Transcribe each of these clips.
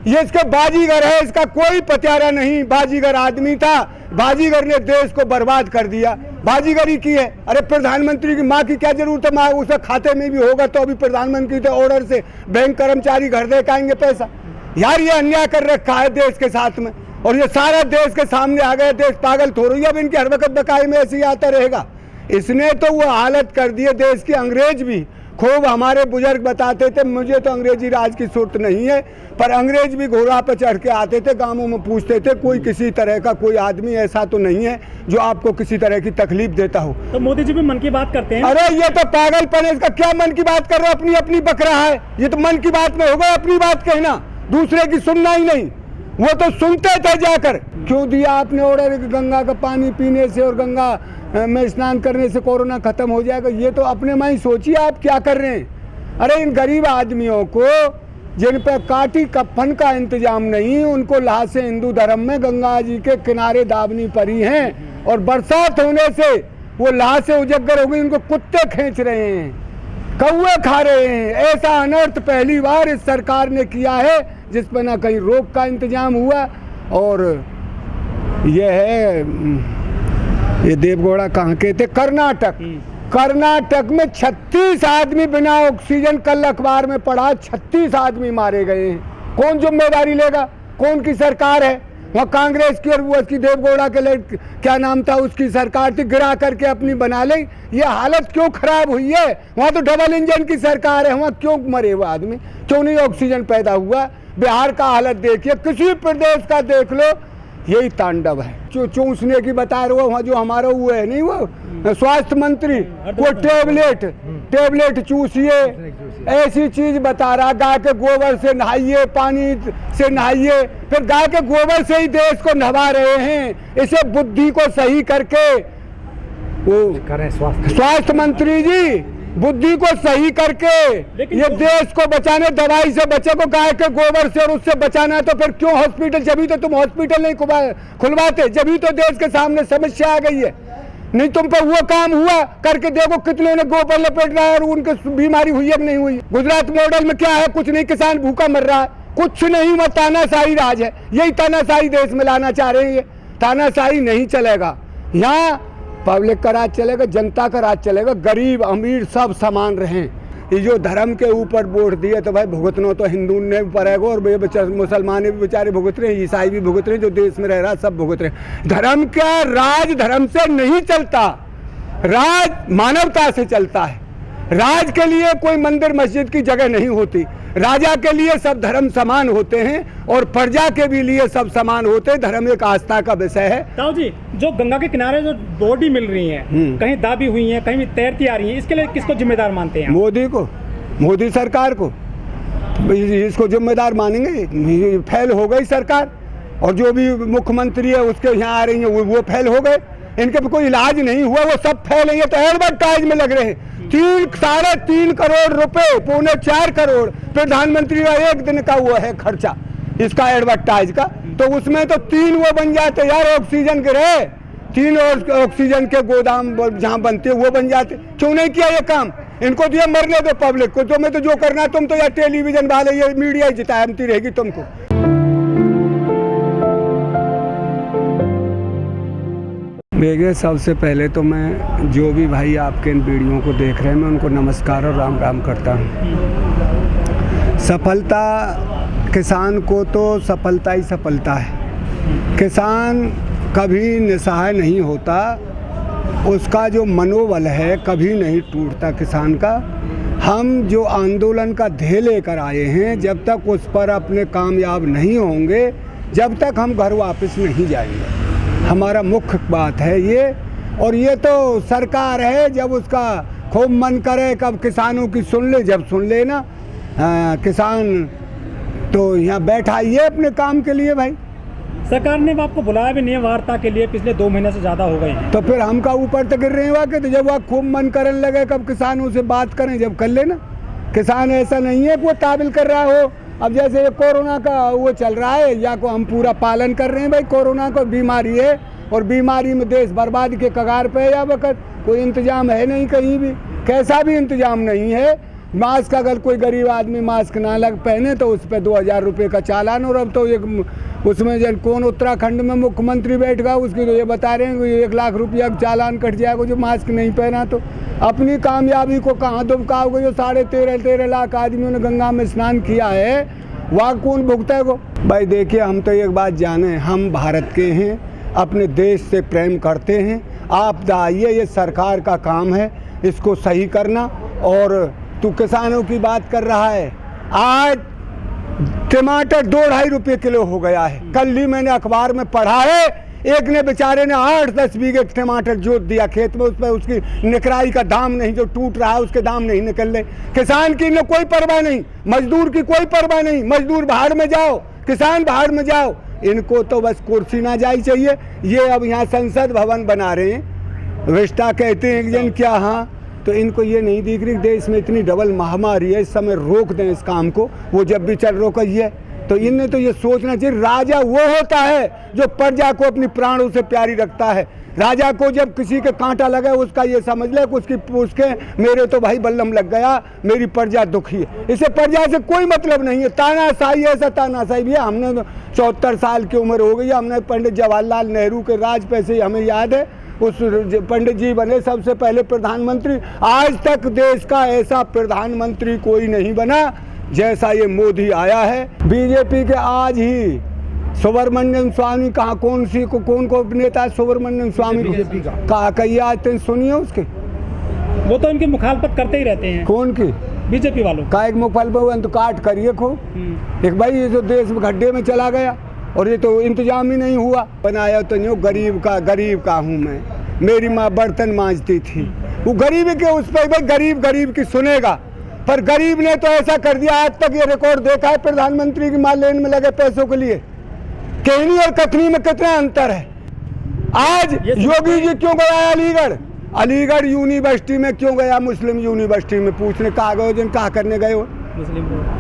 ये इसके बाजीगर है, इसका कोई पत्यारा नहीं। बाजीगर आदमी था, बाजीगर ने देश को बर्बाद कर दिया, बाजीगरी की है। अरे प्रधानमंत्री की माँ की क्या जरूरत है, माँ उसके खाते में भी होगा तो अभी प्रधानमंत्री के ऑर्डर से बैंक कर्मचारी घर दे के आएंगे पैसा। यार ये अन्याय कर रखा है देश के साथ में, और ये सारा देश के सामने आ गया। देश पागल थोड़ी है, अब इनकी हर वक्त बकाये में ऐसे ही आता रहेगा। इसने तो वो हालत कर दी है देश की। अंग्रेज भी खूब हमारे बुजुर्ग बताते थे, मुझे तो अंग्रेजी राज की सुर्त नहीं है, पर अंग्रेज भी घोड़ा पर चढ़ के आते थे, गांवों में पूछते थे कोई किसी तरह का कोई आदमी ऐसा तो नहीं है जो आपको किसी तरह की तकलीफ देता हो। तो मोदी जी भी मन की बात करते हैं। अरे ये तो पागलपन है, इसका क्या मन की बात कर रहा है, अपनी अपनी बक रहा है। ये तो मन की बात में होगा अपनी बात कहना, दूसरे की सुनना ही नहीं। वो तो सुनते थे जाकर। क्यों दिया आपने ऑर्डर गंगा का पानी पीने से और गंगा में स्नान करने से कोरोना खत्म हो जाएगा? ये तो अपने में ही सोचिए आप क्या कर रहे हैं। अरे इन गरीब आदमियों को जिन पर काटी कफन का इंतजाम नहीं, उनको लाशें हिंदू धर्म में गंगा जी के किनारे दाबनी पड़ी हैं, और बरसात होने से वो लाशें उजगर हो गई, उनको कुत्ते खींच रहे हैं, कौवे खा रहे हैं। ऐसा अनर्थ पहली बार इस सरकार ने किया है जिस पर ना कहीं रोक का इंतजाम हुआ। और ये है, ये देवगौड़ा कहाँ के थे, कर्नाटक। कर्नाटक में 36 आदमी बिना ऑक्सीजन, कल अखबार में पढ़ा 36 आदमी मारे गए हैं। कौन जिम्मेदारी लेगा? कौन की सरकार है? वहाँ कांग्रेस की और वो उसकी देवगौड़ा के क्या नाम था उसकी सरकार थी, गिरा करके अपनी बना ली। ये हालत क्यों खराब हुई है? वहाँ तो डबल इंजन की सरकार है, वहाँ क्यों मरे वो आदमी, क्यों नहीं ऑक्सीजन पैदा हुआ? बिहार का हालत देखिए, किसी प्रदेश का देख लो, यही तांडव है। चूसने की बता रहे हो, वहाँ जो हमारा वो है नहीं, वो स्वास्थ्य मंत्री, वो टेबलेट चूसिए, ऐसी चीज बता रहा। गाय के गोबर से नहाइए, पानी से नहाइए, फिर गाय के गोबर से ही देश को नहवा रहे हैं। इसे बुद्धि को सही करके वो करें स्वास्थ्य मंत्री जी, बुद्धि को सही करके ये देश को बचाने, दवाई से बचे को गाय के गोबर से और उससे बचाना है, तो फिर क्यों हॉस्पिटल? जब तो तुम हॉस्पिटल नहीं खुलवाते, जब तो देश के सामने समस्या आ गई है। नहीं तुम पर वो काम हुआ, करके देखो कितने ने गोबर लपेट रहा है और उनके बीमारी हुई है कि नहीं हुई। गुजरात मॉडल में क्या है? कुछ नहीं, किसान भूखा मर रहा है, कुछ नहीं। वो तानाशाही राज है, यही तानाशाही देश में लाना चाह रहे हैं। तानाशाही नहीं चलेगा, यहाँ पब्लिक का राज चलेगा, जनता का राज चलेगा, गरीब अमीर सब समान रहें। ये जो धर्म के ऊपर वोट दिए तो भाई भुगतना तो हिंदू ने पड़ेगा, और मुसलमान भी बेचारे भुगत रहे हैं, ईसाई भी भुगत रहे हैं, जो देश में रह रहा है सब भुगत रहे हैं। धर्म का राज धर्म से नहीं चलता, राज मानवता से चलता है। राज के लिए कोई मंदिर मस्जिद की जगह नहीं होती, राजा के लिए सब धर्म समान होते हैं और प्रजा के भी लिए सब समान होते हैं। धर्म एक आस्था का विषय है। ताऊ जी, जो गंगा के किनारे जो बॉडी मिल रही है, कहीं दाबी हुई है, कहीं तैरती आ रही है, इसके लिए किसको जिम्मेदार मानते हैं? मोदी को, मोदी सरकार को इसको जिम्मेदार मानेंगे। फेल हो गई सरकार, और जो भी मुख्यमंत्री है उसके यहाँ आ रही है वो फेल हो गए, इनके पे कोई इलाज नहीं हुआ, वो सब फेल है। तो एडवर्टाइज में लग रहे हैं। 3.5 करोड़ रुपए, 3.25 करोड़ प्रधानमंत्री का एक दिन का वो है खर्चा इसका एडवर्टाइज का, तो उसमें तो 3 वो बन जाते यार। ऑक्सीजन गिरे 3 और ऑक्सीजन के गोदाम जहाँ बनते वो बन जाते। क्यों नहीं किया ये काम? इनको दिया मरने दो पब्लिक को। तुम्हें तो जो करना है, तुम तो यार टेलीविजन वाले, ये मीडिया ही जिताती रहेगी तुमको। देखिए, सबसे पहले तो मैं जो भी भाई आपके इन वीडियो को देख रहे हैं, मैं उनको नमस्कार और राम राम करता हूँ। सफलता किसान को तो सफलता ही सफलता है। किसान कभी निस्सहाय नहीं होता, उसका जो मनोबल है कभी नहीं टूटता किसान का। हम जो आंदोलन का ध्येय लेकर आए हैं, जब तक उस पर अपने कामयाब नहीं होंगे, जब तक हम घर वापस नहीं जाएंगे। हमारा मुख्य बात है ये। और ये तो सरकार है, जब उसका खूब मन करे कब किसानों की सुन ले, जब सुन ले ना किसान तो यहाँ बैठा ही है अपने काम के लिए। भाई सरकार ने आपको बुलाया भी नहीं है वार्ता के लिए, पिछले 2 महीने से ज़्यादा हो गए हैं। तो फिर हम का ऊपर तक गिर रहे हैं वाकई। तो जब वह खूब मन करने लगे कब किसानों से बात करें, जब कर लेना। किसान ऐसा नहीं है कि वो ताबिल कर रहा हो। अब जैसे कोरोना का वो चल रहा है, या को हम पूरा पालन कर रहे हैं। भाई कोरोना को बीमारी है, और बीमारी में देश बर्बादी के कगार पे, या वक्त कोई इंतजाम है नहीं कहीं भी, कैसा भी इंतजाम नहीं है। मास्क अगर कोई गरीब आदमी मास्क ना लग पहने तो उस पर 2000 रुपये का चालान। और अब तो एक उसमें जन कौन उत्तराखंड में मुख्यमंत्री बैठ गया, उसकी तो ये बता रहे हैं कि 1 लाख रुपया चालान कट जाएगा जो मास्क नहीं पहना। तो अपनी कामयाबी को कहाँ दुबकाओगे? जो 13.5 लाख आदमियों ने गंगा में स्नान किया है वहाँ कौन भुगतेगा? भाई देखिए, हम तो एक बात जाने, हम भारत के हैं, अपने देश से प्रेम करते हैं। आपदा आई है, ये सरकार का काम है इसको सही करना। और तू किसानों की बात कर रहा है, आज टमाटर 2-2.5 रुपये किलो हो गया है। कल ही मैंने अखबार में पढ़ा है, एक ने बेचारे ने 8-10 बीघे टमाटर जोत दिया खेत में, उस पर उसकी निकराई का दाम नहीं, जो टूट रहा है उसके दाम नहीं निकल रहे। किसान की न कोई परवाह नहीं, मजदूर की कोई परवाह नहीं। मजदूर भाड़ में जाओ, किसान भाड़ में जाओ, इनको तो बस कुर्सी ना जाई चाहिए। ये अब यहाँ संसद भवन बना रहे हैं, विस्टा कहते हैं जन क्या, हाँ, तो इनको ये नहीं दिख रही देश में इतनी डबल महामारी है, इस समय रोक दें इस काम को। वो जब भी चल रोकी है तो इनने तो ये सोचना चाहिए, राजा वो होता है जो प्रजा को अपनी प्राणों से प्यारी रखता है। राजा को जब किसी के कांटा लगे उसका ये समझ ले कि उसके मेरे तो भाई बल्लम लग गया, मेरी प्रजा दुखी है। इसे प्रजा से कोई मतलब नहीं है। तानाशाही ऐसा तानाशाही भी है। हमने तो 74 साल की उम्र हो गई, हमने पंडित जवाहरलाल नेहरू के राज पे से हमें याद है, उस पंडित जी बने सबसे पहले प्रधानमंत्री। आज तक देश का ऐसा प्रधानमंत्री कोई नहीं बना जैसा ये मोदी आया है। बीजेपी के आज ही सुब्रमण्यम स्वामी कहाँ, कौन को नेता सुब्रमण्यम स्वामी कहा कही आज तक सुनिए उसके? वो तो इनकी मुखालफत करते ही रहते हैं। कौन की? बीजेपी वालों का। एक मुखालफत तो काट करिए खो एक भाई, ये जो देश गड्ढे में चला गया और ये तो इंतजाम ही नहीं हुआ। बनाया तो नहीं, गरीब का हूँ मैं, मेरी माँ बर्तन मांजती थी। वो गरीब के उस पर भाई गरीब की सुनेगा, पर गरीब ने तो ऐसा कर दिया। आज तक ये रिकॉर्ड देखा है प्रधानमंत्री की मां लेन में लगे पैसों के लिए। कहनी और कथनी में कितना अंतर है। आज योगी जी क्यों गया अलीगढ़ यूनिवर्सिटी में क्यों गया? मुस्लिम यूनिवर्सिटी में पूछने कहा गए, जिन कहा करने गए हो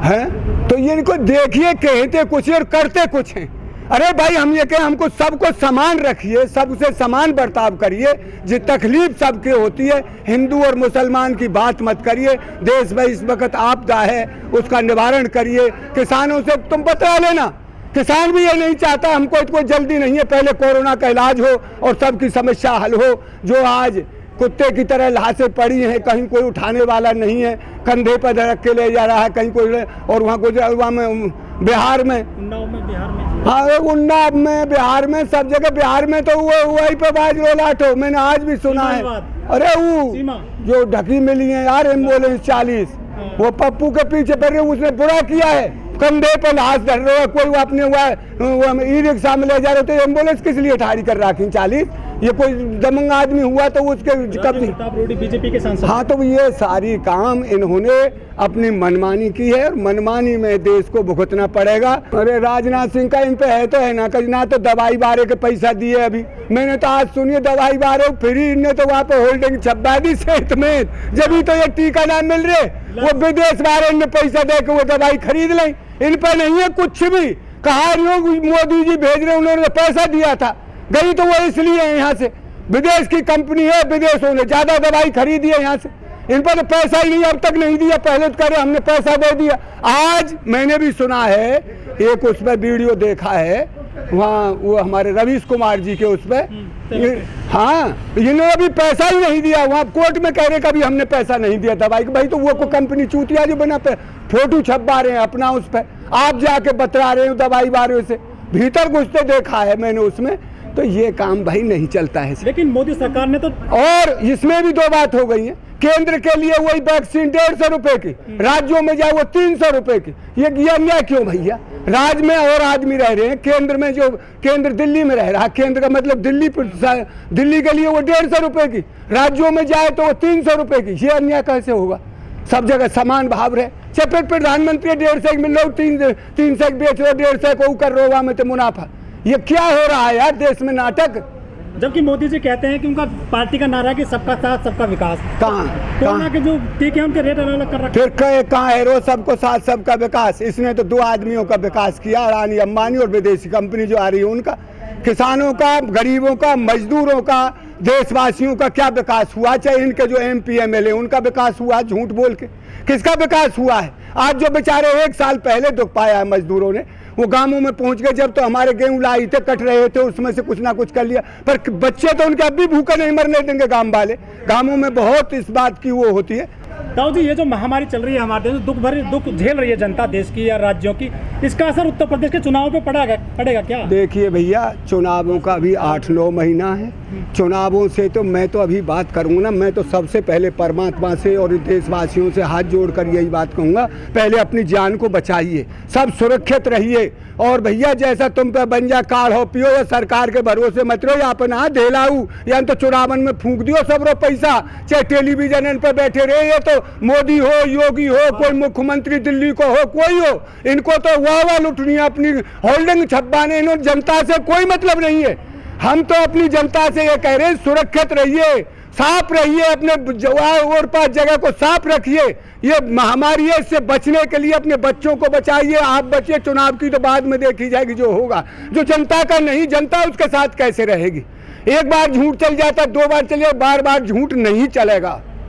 हैं? तो ये इनको देखिए, कहते कुछ और करते कुछ हैं। अरे भाई, हम ये कहें हमको सबको समान रखिए, सबसे समान बर्ताव करिए। जो तकलीफ सबके होती है, हिंदू और मुसलमान की बात मत करिए। देश में इस वक्त आपदा है, उसका निवारण करिए। किसानों से तुम बता लेना, किसान भी ये नहीं चाहता, हमको कोई जल्दी नहीं है, पहले कोरोना का इलाज हो और सबकी समस्या हल हो। जो आज कुत्ते की तरह लाशें पड़ी हैं, कहीं कोई उठाने वाला नहीं है, कंधे पर रख के ले जा रहा है कहीं कोई, और वहाँ में बिहार में, हाँ उन्नाव में, बिहार में, सब जगह बिहार में तो वही पे बाज रोलाट हो। मैंने आज भी सुना है। अरे वो जो ढकी मिली है यार एम्बुलेंस 40, वो पप्पू के पीछे पड़ रहे, उसने बुरा किया है, कंधे पर लाश धर रहे हो, कोई वो अपने हुआ ई रिक्शा में ले जा रहे, तो एम्बुलेंस किस लिए ठाड़ी कर रखी 40? ये कोई दमंग आदमी हुआ तो उसके बीजेपी के सांसद। हाँ, तो ये सारी काम इन्होंने अपनी मनमानी की है और मनमानी में देश को भुगतना पड़ेगा। अरे राजनाथ सिंह का इन पे है तो है ना तो दवाई बारे के पैसा दिए। अभी मैंने तो आज सुनिए दवाई बारे फ्री, इनने तो वहाँ पे होल्डिंग छपा दी सेहत में, जब तो ये टीका ना मिल रहे, वो विदेश वाले ने पैसा दे के वो दवाई खरीद लें। इन पे नहीं है कुछ भी। कहा लोग मोदी जी भेज रहे, उन्होंने पैसा दिया था, गई तो वो इसलिए है यहाँ से, विदेश की कंपनी है, विदेशों ने ज्यादा दवाई खरीदी है यहाँ से। इन पर तो पैसा ही नहीं, अब तक नहीं दिया, पहले तो करे हमने पैसा दे दिया। आज मैंने भी सुना है, एक उस पर वीडियो देखा है, वहाँ वो हमारे रवीश कुमार जी के उस पर, हाँ इन्होंने अभी पैसा ही नहीं दिया। वहाँ कोर्ट में कह रहे कभी हमने पैसा नहीं दिया दवाई भाई, तो वो को कंपनी चूतिया जो बना पे फोटो छपवा रहे हैं अपना उस पर, आप जाके बतरा रहे हो दवाई बारे से, भीतर घुसते देखा है मैंने उसमें। तो ये काम भाई नहीं चलता है। लेकिन मोदी सरकार ने तो, और इसमें भी 2 बात हो गई है। केंद्र के लिए वही वैक्सीन 150 रुपए की, राज्यों में जाए वो 300 रुपए की। ये अन्याय क्यों भैया? राज्य में और आदमी रह रहे हैं, केंद्र में जो केंद्र दिल्ली में रह रहा है, केंद्र का मतलब दिल्ली के लिए वो 150 रुपए की, राज्यों में जाए तो वो 300 रुपए की। ये अन्याय कैसे होगा? सब जगह समान भाव रहे। फिर प्रधानमंत्री 150 मिल रहा हो, 300 बेच रहे, 150 को कर रहे हो में तो मुनाफा। ये क्या हो रहा है यार देश में नाटक? जबकि मोदी जी कहते हैं कि उनका पार्टी का नारा है कि सबका साथ सबका विकास। कहाँ कोरोना के जो टीके हैं उनके रेट अलग कर रखे। फिर कहाँ है रो सबको साथ सबका विकास? इसने तो 2 आदमियों का विकास किया, अडानी अंबानी और विदेशी कंपनी जो आ रही है उनका। किसानों का, गरीबों का, मजदूरों का, देशवासियों का क्या विकास हुआ? चाहे इनके जो MP MLA उनका विकास हुआ झूठ बोल के? किसका विकास हुआ है? आज जो बेचारे 1 साल पहले दुख पाया है मजदूरों ने, वो गांवों में पहुंच गए, जब तो हमारे गेहूं लाई थे, कट रहे थे, उसमें से कुछ ना कुछ कर लिया, पर बच्चे तो उनके अब भी भूखे नहीं मरने देंगे गांव वाले। गांवों में बहुत इस बात की वो होती है। दाऊ जी, ये जो महामारी चल रही है हमारे देश में, दुख झेल रही है जनता देश की या राज्यों की, इसका असर उत्तर प्रदेश के चुनाव पे पड़ेगा क्या? देखिए भैया, चुनावों का अभी 8-9 महीना है। चुनावों से तो मैं तो अभी बात करूँगा ना, मैं तो सबसे पहले परमात्मा से और देशवासियों से हाथ जोड़कर यही बात कहूँगा, पहले अपनी जान को बचाइए, सब सुरक्षित रहिए। और भैया जैसा तुम पे बन जा काढ़ हो पियो, या सरकार के भरोसे मत रहो, या अपना धेलाऊ या तो चुनावन में फूंक दियो सब रो पैसा, चाहे टेलीविजन पे बैठे रहे, ये तो मोदी हो, योगी हो, कोई मुख्यमंत्री दिल्ली को हो, कोई हो, इनको तो वाह लुटनी है, अपनी होल्डिंग छपवाने, इन्होंने जनता से कोई मतलब नहीं है। हम तो अपनी जनता से ये कह रहे हैं, सुरक्षित रहिए, साफ रहिए, अपने और पास जगह को साफ रखिए। ये महामारी है, इससे बचने के लिए अपने बच्चों को बचाइए, आप बचिए। चुनाव की तो बाद में देखी जाएगी जो होगा, जो जनता का नहीं, जनता उसके साथ कैसे रहेगी? एक बार झूठ चल जाता, 2 बार चले, बार बार झूठ नहीं चलेगा।